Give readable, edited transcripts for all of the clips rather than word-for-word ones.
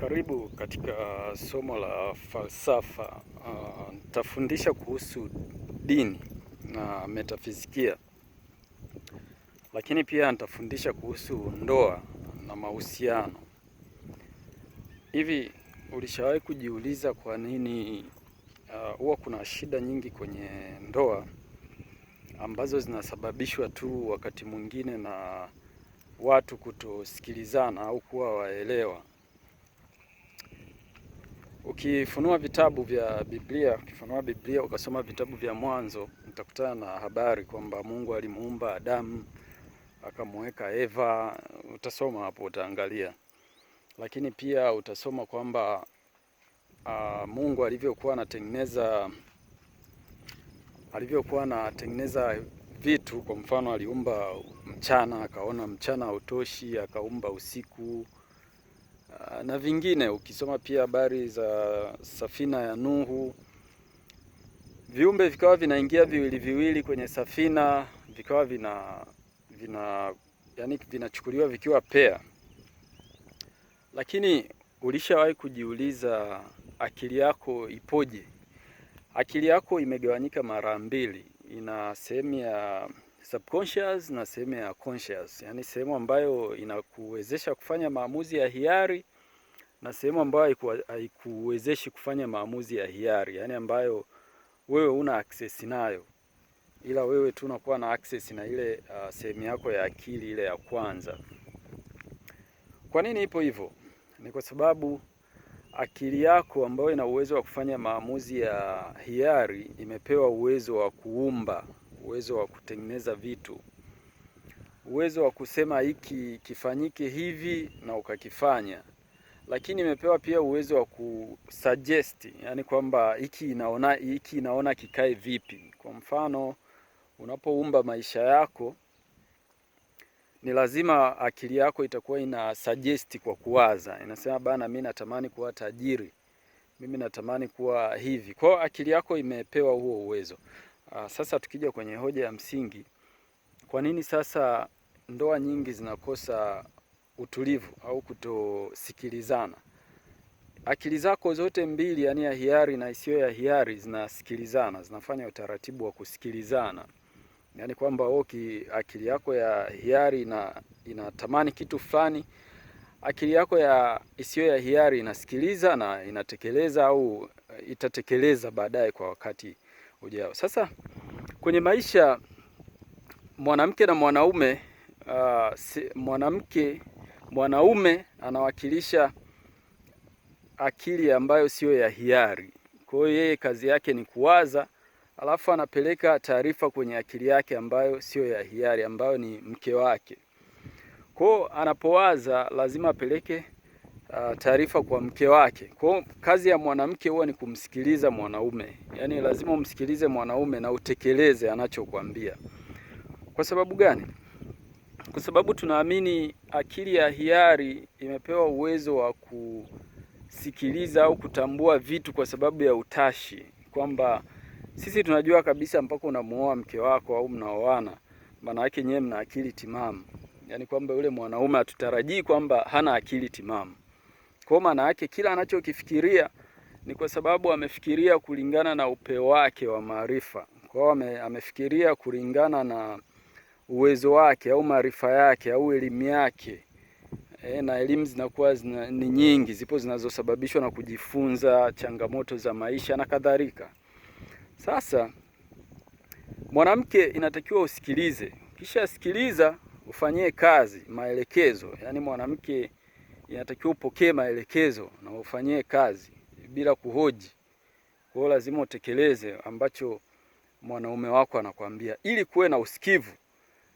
Karibu katika somo la falsafa. Nitafundisha kuhusu dini na metafizikia, lakini pia nitafundisha kuhusu ndoa na mahusiano. Hivi ulishawahi kujiuliza kwa nini huwa kuna shida nyingi kwenye ndoa ambazo zinasababishwa tu wakati mwingine na watu kutosikilizana au kuwa waelewa? Ukifunua vitabu vya Biblia, ukasoma vitabu vya Mwanzo, utakutana na habari kwamba Mungu alimuumba Adamu, akamweka Eva. Utasoma hapo, utaangalia. Lakini pia utasoma kwamba Mungu alivyokuwa anatengeneza vitu, kwa mfano aliumba mchana, akaona mchana hautoshi, akaumba usiku na vingine. Ukisoma pia habari za safina ya Nuhu, viumbe vikawa vinaingia viwili viwili kwenye safina, vikawa vinachukuliwa vikiwa pea. Lakini ulishawahi kujiuliza akili yako ipoje? Akili yako imegawanyika mara mbili, ina sehemu ya subconscious na sehemu ya conscious, yaani sehemu ambayo inakuwezesha kufanya maamuzi ya hiari na sehemu ambayo haikuwezeshi kufanya maamuzi ya hiari, yaani ambayo wewe una access nayo, ila wewe tu unakuwa na access na ile sehemu yako ya akili, ile ya kwanza. Kwa nini ipo hivyo? Ni kwa sababu akili yako ambayo ina uwezo wa kufanya maamuzi ya hiari imepewa uwezo wa kuumba, uwezo wa kutengeneza vitu, uwezo wa kusema hiki kifanyike hivi na ukakifanya. Lakini imepewa pia uwezo wa kusuggest, yani kwamba hiki inaona kikae vipi. Kwa mfano, unapoumba maisha yako, ni lazima akili yako itakuwa ina suggest kwa kuwaza. Inasema bana, mimi natamani kuwa tajiri, mimi natamani kuwa hivi. Kwa akili yako imepewa huo uwezo. Sasa tukija kwenye hoja ya msingi, kwa nini sasa ndoa nyingi zinakosa utulivu au kutosikilizana? Akili zako zote mbili, yani ya hiari na isiyo ya hiari, zinasikilizana, zinafanya utaratibu wa kusikilizana. Yani kwamba akili yako ya hiari inatamani kitu fulani, akili yako ya isiyo ya hiari inasikiliza na inatekeleza au itatekeleza baadaye kwa wakati ujao. Sasa kwenye maisha, mwanamke na mwanaume, mwanaume anawakilisha akili ambayo sio ya hiari. Kwa hiyo yeye kazi yake ni kuwaza, alafu anapeleka taarifa kwenye akili yake ambayo sio ya hiari, ambayo ni mke wake. Kwa hiyo anapowaza lazima apeleke taarifa kwa mke wake. Kwa hiyo kazi ya mwanamke huwa ni kumsikiliza mwanaume. Yaani lazima umsikilize mwanaume na utekeleze anachokuambia. Kwa sababu gani? Kwa sababu tunaamini akili ya hiari imepewa uwezo wa kusikiliza au kutambua vitu kwa sababu ya utashi, kwamba sisi tunajua kabisa mpaka unamuoa mke wako au mnaoana, maana yake nyewe mna akili timamu. Yaani kwamba yule mwanaume hatutarajii kwamba hana akili timamu. Kwa maana yake kila anachokifikiria ni kwa sababu amefikiria kulingana na upeo wake wa maarifa. Kwa hiyo amefikiria kulingana na uwezo wake au maarifa yake au elimu yake. Na elimu zinakuwa ni nyingi, zipo zinazosababishwa na kujifunza, changamoto za maisha na kadhalika. Sasa mwanamke inatakiwa usikilize, kisha sikiliza ufanyie kazi maelekezo. Yaani mwanamke inatakiwa upokee maelekezo na ufanyie kazi bila kuhoji. Kwa hiyo lazima utekeleze ambacho mwanaume wako anakuambia ili kuwe na usikivu.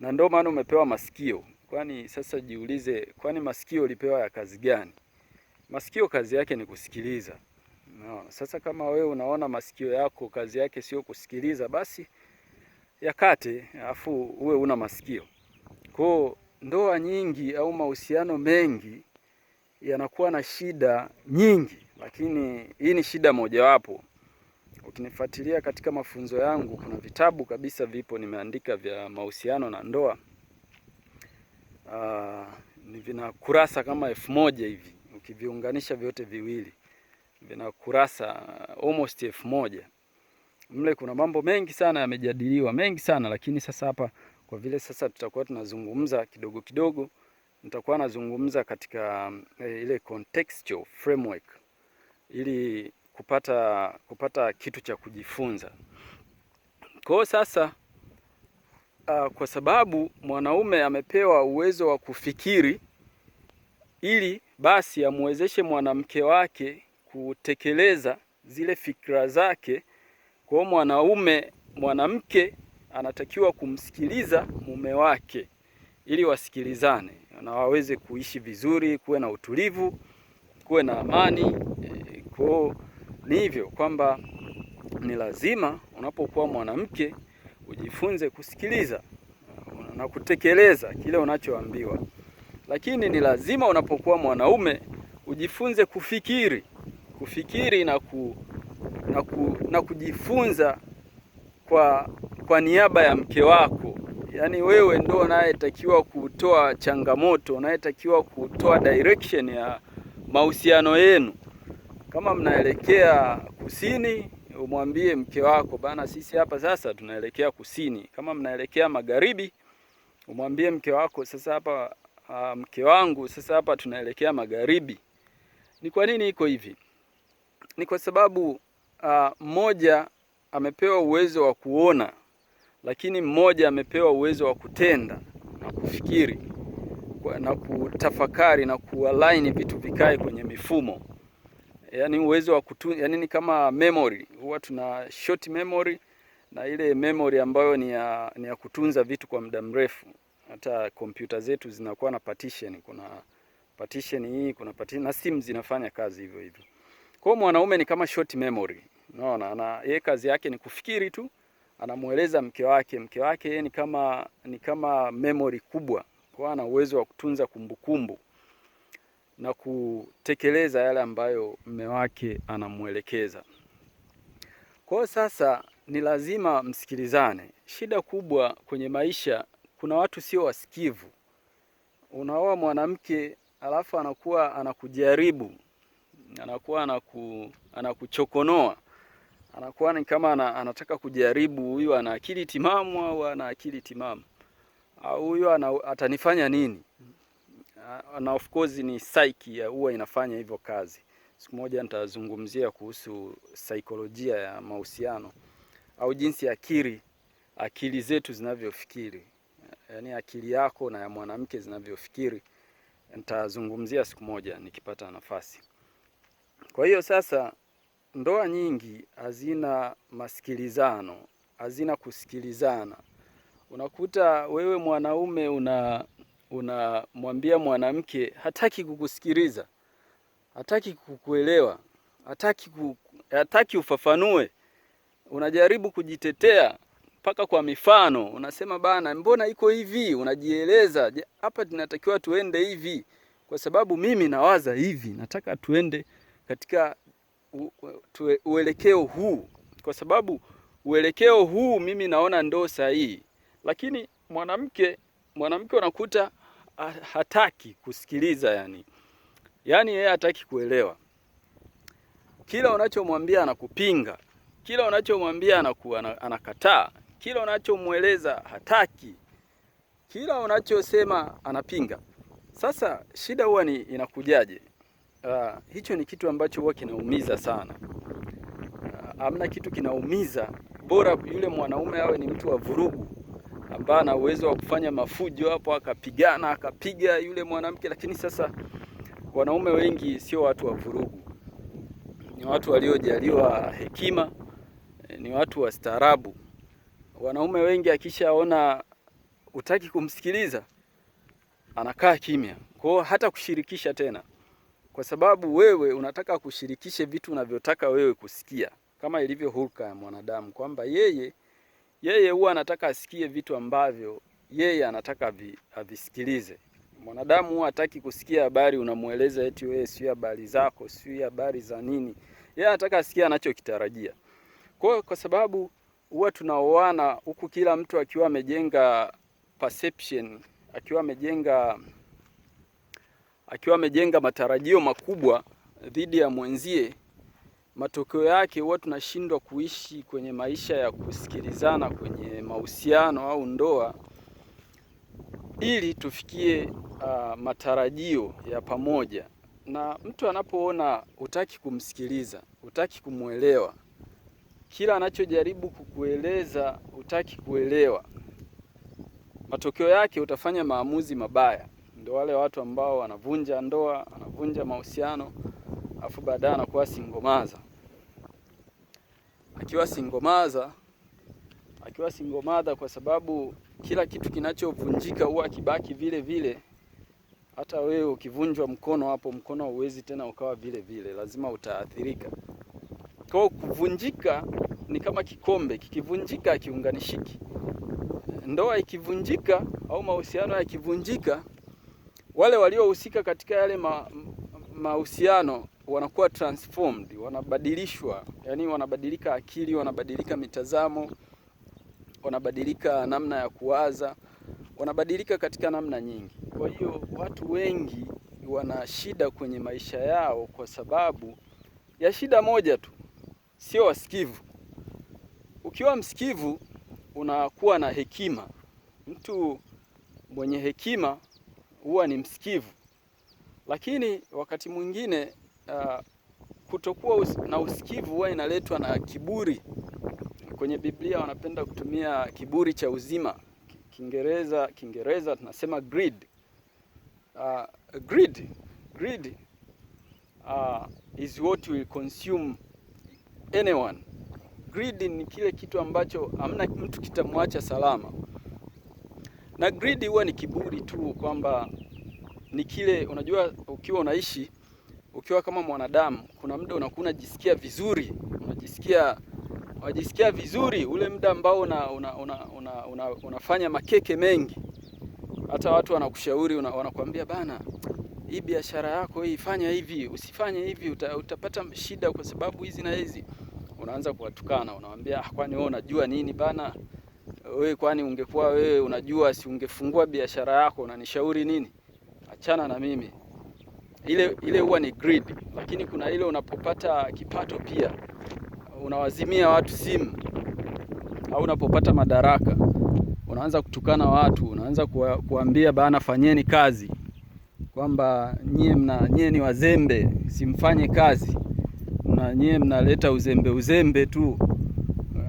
Na ndio maana umepewa masikio. Kwani sasa jiulize, kwani masikio ulipewa ya kazi gani? Masikio kazi yake ni kusikiliza. Sasa kama wewe unaona masikio yako kazi yake sio kusikiliza, basi yakate, afu uwe una masikio. Kwa ndoa nyingi au mahusiano mengi yanakuwa na shida nyingi, lakini hii ni shida mojawapo. Ukinifuatilia katika mafunzo yangu, kuna vitabu kabisa vipo nimeandika vya mahusiano na ndoa. Ni vina kurasa kama 1000 hivi. ukiviunganisha vyote viwili vina kurasa almost 1000. Mle kuna mambo mengi sana yamejadiliwa, mengi sana, lakini sasa hapa kwa vile sasa tutakuwa tunazungumza kidogo kidogo, nitakuwa nazungumza katika ile contextual framework ili kupata kitu cha kujifunza. Kwa sasa kwa sababu mwanaume amepewa uwezo wa kufikiri ili basi amwezeshe mwanamke wake kutekeleza zile fikra zake. Kwa mwanamke anatakiwa kumsikiliza mume wake ili wasikilizane na waweze kuishi vizuri, kuwe na utulivu, kuwe na amani. Kwa ni hivyo kwamba ni lazima unapokuwa mwanamke ujifunze kusikiliza na kutekeleza kile unachoambiwa, lakini ni lazima unapokuwa mwanaume ujifunze kufikiri na kujifunza kwa niaba ya mke wako. Yaani wewe ndo unayetakiwa kutoa changamoto, unayetakiwa kutoa direction ya mahusiano yenu. Kama mnaelekea kusini, umwambie mke wako, bana, sisi hapa sasa tunaelekea kusini. Kama mnaelekea magharibi, umwambie mke wako, sasa hapa mke wangu, sasa hapa tunaelekea magharibi. Ni kwa nini iko hivi? Ni kwa sababu mmoja amepewa uwezo wa kuona, lakini mmoja amepewa uwezo wa kutenda na kufikiri na kutafakari na kualign vitu vikae kwenye mifumo. Yaani uwezo wa yaani ni kama memory. Huwa tuna short memory na ile memory ambayo ni ya kutunza vitu kwa muda mrefu. Hata kompyuta zetu zinakuwa na partition. Kuna partition hii, kuna partition, na simu zinafanya kazi hivyo hivyo. Kwa hiyo mwanaume ni kama short memory. Unaona, yeye kazi yake ni kufikiri tu, anamueleza mke wake yeye ni kama memory kubwa. Kwa ana uwezo wa kutunza kumbukumbu na kutekeleza yale ambayo mume wake anamuelekeza. Kwa sasa ni lazima msikilizane. Shida kubwa kwenye maisha, kuna watu sio wasikivu. Unaoa mwanamke alafu anakuwa anakujaribu, anakuwa anakuchokonoa, anakuwa ni kama anataka kujaribu huyu ana akili timamu au ana akili timamu, au huyu atanifanya nini. Na of course ni psyche huwa inafanya hivyo kazi. Siku moja nitazungumzia kuhusu saikolojia ya mahusiano au jinsi akili zetu zinavyofikiri. Yaani akili yako na ya mwanamke zinavyofikiri. Nitazungumzia siku moja nikipata nafasi. Kwa hiyo sasa ndoa nyingi hazina masikilizano, hazina kusikilizana. Unakuta wewe mwanaume unamwambia mwanamke hataki kukusikiliza, hataki kukuelewa, hataki ufafanue. Unajaribu kujitetea mpaka kwa mifano, unasema bana, mbona iko hivi, unajieleza, hapa tunatakiwa tuende hivi kwa sababu mimi nawaza hivi, nataka tuende katika uelekeo huu kwa sababu uelekeo huu mimi naona ndo sahihi. Lakini mwanamke unakuta hataki kusikiliza, yani yeye hataki kuelewa. Kila unachomwambia anakupinga, kila unachomwambia anakataa, kila unachomueleza hataki, kila unachosema anapinga. Sasa shida huwa inakujaje? Hicho ni kitu ambacho huwa kinaumiza sana. Hamna kitu kinaumiza, bora yule mwanaume awe ni mtu wa vurugu ambaye ana uwezo wa kufanya mafujo hapo, akapiga yule mwanamke. Lakini sasa wanaume wengi sio watu wa vurugu, ni watu waliojaliwa hekima, ni watu wa staarabu. Wanaume wengi akishaona utaki kumsikiliza anakaa kimya, kwa hata kushirikisha tena, kwa sababu wewe unataka kushirikishe vitu unavyotaka wewe kusikia, kama ilivyo hulka ya mwanadamu kwamba yeye huwa anataka asikie vitu ambavyo yeye anataka avisikilize. Mwanadamu huwa hataki kusikia habari unamueleza eti wewe sio habari zako, sio habari za nini. Yeye anataka asikie anachokitarajia. Kwa sababu huwa tunaoana huku kila mtu akiwa amejenga perception, akiwa amejenga akiwa amejenga matarajio makubwa dhidi ya mwenzie, matokeo yake huwa tunashindwa kuishi kwenye maisha ya kusikilizana kwenye mahusiano au ndoa, ili tufikie matarajio ya pamoja. Na mtu anapoona hutaki kumsikiliza, hutaki kumuelewa, kila anachojaribu kukueleza hutaki kuelewa, matokeo yake utafanya maamuzi mabaya. Ndio wale watu ambao wanavunja ndoa, wanavunja mahusiano, afu baadaye anakuwa singomaza. Akiwa singomaza kwa sababu kila kitu kinachovunjika huwa kibaki vile vile. Hata wewe ukivunjwa mkono hapo, mkono hauwezi tena ukawa vile vile, lazima utaathirika. Kwa kuvunjika ni kama kikombe, kikivunjika hakiunganishiki. Ndoa ikivunjika au mahusiano yakivunjika, wale waliohusika katika yale mahusiano wanakuwa transformed, wanabadilishwa, yani wanabadilika akili, wanabadilika mitazamo, wanabadilika namna ya kuwaza, wanabadilika katika namna nyingi. Kwa hiyo watu wengi wana shida kwenye maisha yao kwa sababu ya shida moja tu, sio wasikivu. Ukiwa msikivu unakuwa na hekima. Mtu mwenye hekima huwa ni msikivu. Lakini wakati mwingine kutokuwa na usikivu huwa inaletwa na kiburi. Kwenye Biblia wanapenda kutumia kiburi cha uzima. Kiingereza tunasema greed. Greed is what will consume anyone. Greed ni kile kitu ambacho hamna mtu kitamwacha salama. Na greed huwa ni kiburi tu, kwamba ni kile, unajua ukiwa unaishi, ukiwa kama mwanadamu, kuna muda unakuwa unajisikia vizuri, unajisikia vizuri ule muda ambao unafanya makeke mengi. Hata watu wanakushauri, wanakuambia bana, hii biashara yako hii fanya hivi, usifanye hivi, utapata shida kwa sababu hizi na hizi. Unaanza kuwatukana, unamwambia kwani wewe unajua nini bana? Wewe kwani ungekuwa wewe unajua, si ungefungua biashara yako, unanishauri nini? Achana na mimi. Ile huwa ni greed. Lakini kuna ile unapopata kipato pia unawazimia watu simu, au unapopata madaraka unaanza kutukana watu, unaanza kuambia bana fanyeni kazi, kwamba nyie ni wazembe, simfanye kazi, na nyie mnaleta uzembe tu,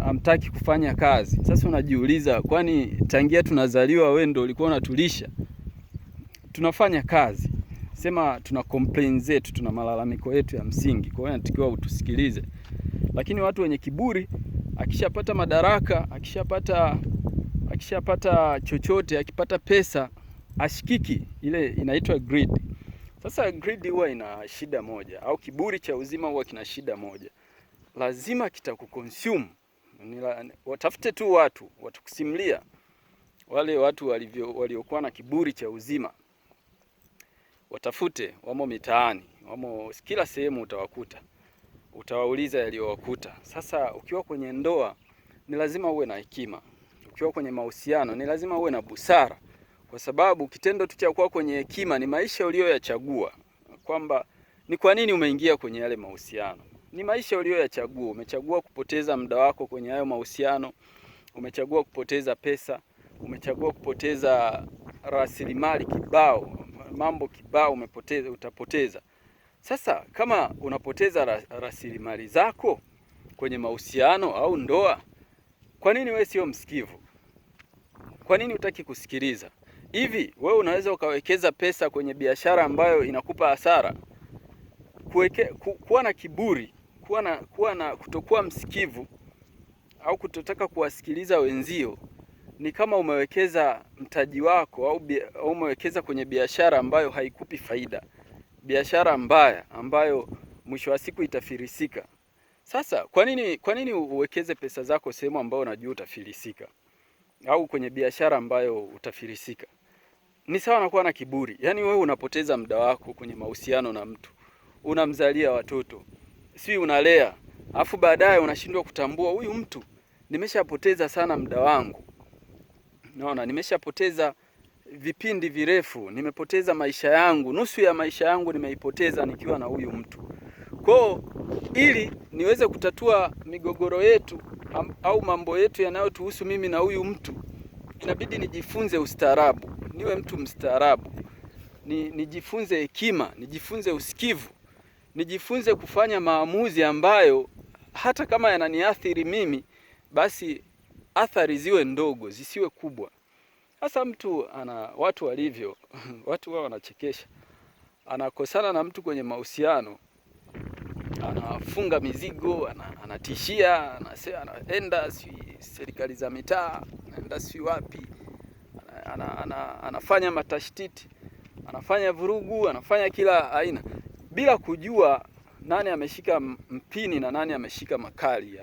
hamtaki kufanya kazi. Sasa unajiuliza, kwani tangia tunazaliwa wewe ndio ulikuwa unatulisha? Tunafanya kazi, sema tuna complain zetu, tuna malalamiko yetu ya msingi, kwa hiyo inatakiwa utusikilize. Lakini watu wenye kiburi, akishapata madaraka, akishapata chochote, akipata pesa, ashikiki. Ile inaitwa greed. Sasa greed huwa ina shida moja, au kiburi cha uzima huwa kina shida moja, lazima kitakuconsume. Watafute tu watu watakusimulia, wale watu waliokuwa na kiburi cha uzima, watafute, wamo mitaani, wamo kila sehemu, utawakuta, utawauliza yaliyowakuta. Sasa ukiwa kwenye ndoa ni lazima uwe na hekima, ukiwa kwenye mahusiano ni lazima uwe na busara, kwa sababu kitendo tu cha kuwa kwenye hekima ni maisha uliyoyachagua, kwamba ni kwa nini umeingia kwenye yale mahusiano. Ni maisha uliyoyachagua. Umechagua kupoteza muda wako kwenye hayo mahusiano, umechagua kupoteza pesa, umechagua kupoteza rasilimali kibao, mambo kibao utapoteza. Sasa kama unapoteza rasilimali zako kwenye mahusiano au ndoa, kwa nini wewe sio msikivu? Kwa nini hutaki kusikiliza? Hivi wewe unaweza ukawekeza pesa kwenye biashara ambayo inakupa hasara? Kuwa na kiburi, kutokuwa msikivu au kutotaka kuwasikiliza wenzio ni kama umewekeza mtaji wako au umewekeza kwenye biashara ambayo haikupi faida, biashara mbaya ambayo mwisho wa siku itafilisika. Sasa kwa nini uwekeze pesa zako sehemu ambayo unajua utafilisika, au kwenye biashara ambayo utafilisika? Ni sawa na kuwa na kiburi. Yaani wewe unapoteza muda wako kwenye mahusiano na mtu, unamzalia watoto, si unalea, afu baadaye unashindwa kutambua, huyu mtu nimeshapoteza sana muda wangu. Naona nimeshapoteza vipindi virefu, nimepoteza maisha yangu, nusu ya maisha yangu nimeipoteza nikiwa na huyu mtu. Kwa ili niweze kutatua migogoro yetu au mambo yetu yanayotuhusu mimi na huyu mtu, inabidi nijifunze ustaarabu, niwe mtu mstaarabu, nijifunze hekima, nijifunze usikivu, nijifunze kufanya maamuzi ambayo hata kama yananiathiri mimi, basi athari ziwe ndogo, zisiwe kubwa. Sasa mtu watu walivyo watu wao wanachekesha, anakosana na mtu kwenye mahusiano, anafunga mizigo, anatishia, anaenda serikali za mitaa, anaenda wapi, anafanya matashtiti, anafanya vurugu, anafanya kila aina bila kujua nani ameshika mpini na nani ameshika makali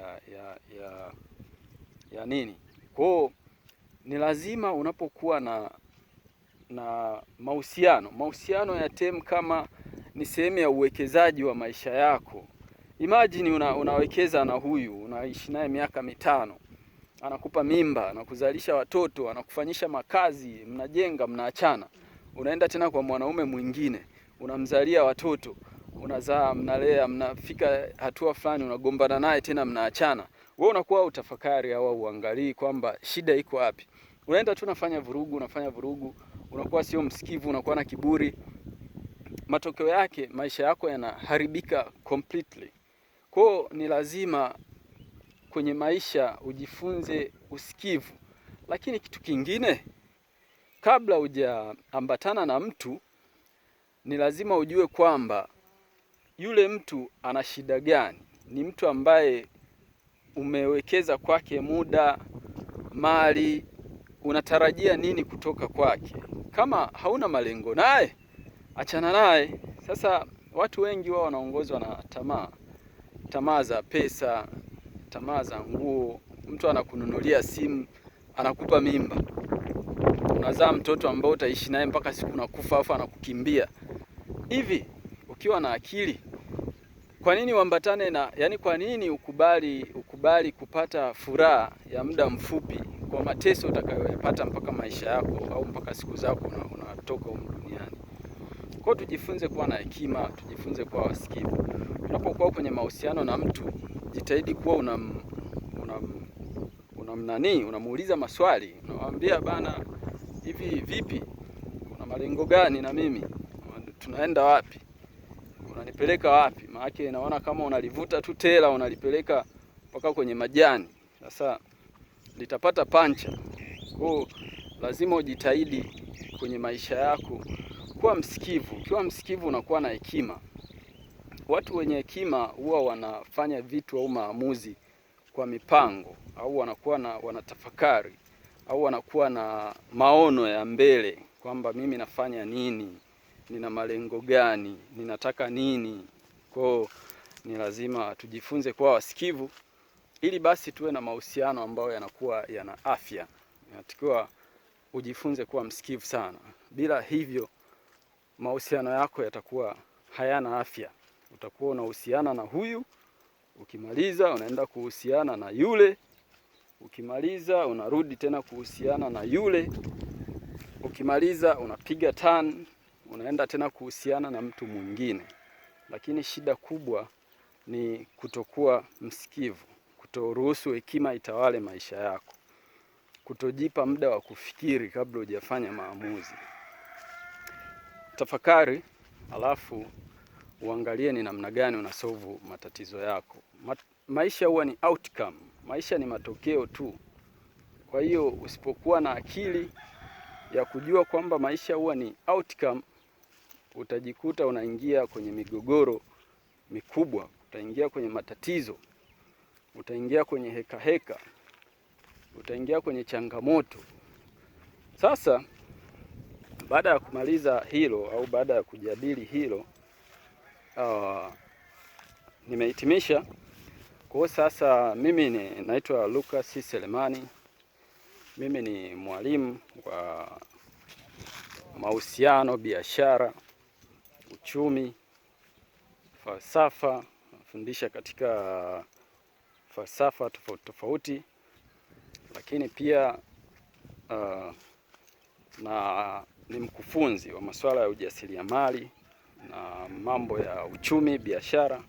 ya nini. Kwa ni lazima unapokuwa na mahusiano ya term kama ni sehemu ya uwekezaji wa maisha yako. Imagine unawekeza na huyu, unaishi naye miaka 5, anakupa mimba, anakuzalisha watoto, anakufanyisha makazi, mnajenga, mnaachana. Unaenda tena kwa mwanaume mwingine, unamzalia watoto, unazaa, mnalea, mnafika hatua fulani, unagombana naye tena, mnaachana. Wewe unakuwa utafakari au uangalii kwamba shida iko wapi. Unaenda tu unafanya vurugu, unakuwa sio msikivu, unakuwa na kiburi. Matokeo yake maisha yako yanaharibika completely. Kwa ni lazima kwenye maisha ujifunze usikivu. Lakini kitu kingine, kabla hujaambatana na mtu, ni lazima ujue kwamba yule mtu ana shida gani. Ni mtu ambaye umewekeza kwake muda, mali, unatarajia nini kutoka kwake. Kama hauna malengo naye, achana naye. Sasa watu wengi wao wanaongozwa na tamaa za pesa, tamaa za nguo. Mtu anakununulia simu, anakupa mimba, unazaa mtoto ambao utaishi naye mpaka siku unakufa, afa anakukimbia. Hivi ukiwa na akili, kwa nini uambatane kwa nini ukubali kupata furaha ya muda mfupi kwa mateso utakayoyapata mpaka maisha yako au mpaka siku zako unatoka humu duniani? Kwa tujifunze kuwa na hekima, tujifunze kuwa wasikivu. Unapokuwa kwenye mahusiano na mtu, jitahidi kuwa unamuuliza maswali, unamwambia bana, hivi vipi? Una malengo gani na mimi? Tunaenda wapi? Unanipeleka wapi? Maana naona kama unalivuta tu tela, unalipeleka mpaka kwenye majani. Sasa litapata pancha. Kwa lazima ujitahidi kwenye maisha yako kuwa msikivu. Ukiwa msikivu unakuwa na hekima. Watu wenye hekima huwa wanafanya vitu au maamuzi kwa mipango, au wanatafakari, au wanakuwa na maono ya mbele kwamba mimi nafanya nini, nina malengo gani, ninataka nini. Kwa ni lazima tujifunze kuwa wasikivu ili basi tuwe na mahusiano ambayo yanakuwa yana afya. Inatakiwa ujifunze kuwa msikivu sana. Bila hivyo mahusiano yako yatakuwa hayana afya. Utakuwa unahusiana na huyu, ukimaliza unaenda kuhusiana na yule, ukimaliza unarudi tena kuhusiana na yule, ukimaliza unapiga turn, unaenda tena kuhusiana na mtu mwingine. Lakini shida kubwa ni kutokuwa msikivu, kutoruhusu hekima itawale maisha yako, kutojipa muda wa kufikiri kabla hujafanya maamuzi. Tafakari, alafu uangalie ni namna gani unasolve matatizo yako. Maisha huwa ni outcome, maisha ni matokeo tu. Kwa hiyo usipokuwa na akili ya kujua kwamba maisha huwa ni outcome, utajikuta unaingia kwenye migogoro mikubwa, utaingia kwenye matatizo, utaingia kwenye heka, utaingia kwenye changamoto. Sasa baada ya kumaliza hilo au baada ya kujadili hilo, nimehitimisha. Kwa sasa mimi naitwa Lucas Selemani. Mimi ni mwalimu wa mahusiano, biashara, uchumi, falsafa. Nafundisha katika falsafa tofauti, lakini pia na ni mkufunzi wa masuala ya ujasiriamali na mambo ya uchumi, biashara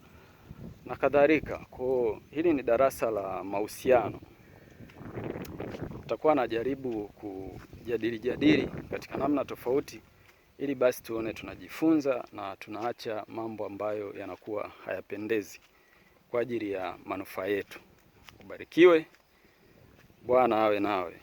na kadhalika. Kwa hili ni darasa la mahusiano. Tutakuwa najaribu kujadili katika namna tofauti, ili basi tuone tunajifunza na tunaacha mambo ambayo yanakuwa hayapendezi kwa ajili ya manufaa yetu. Ubarikiwe. Bwana awe nawe.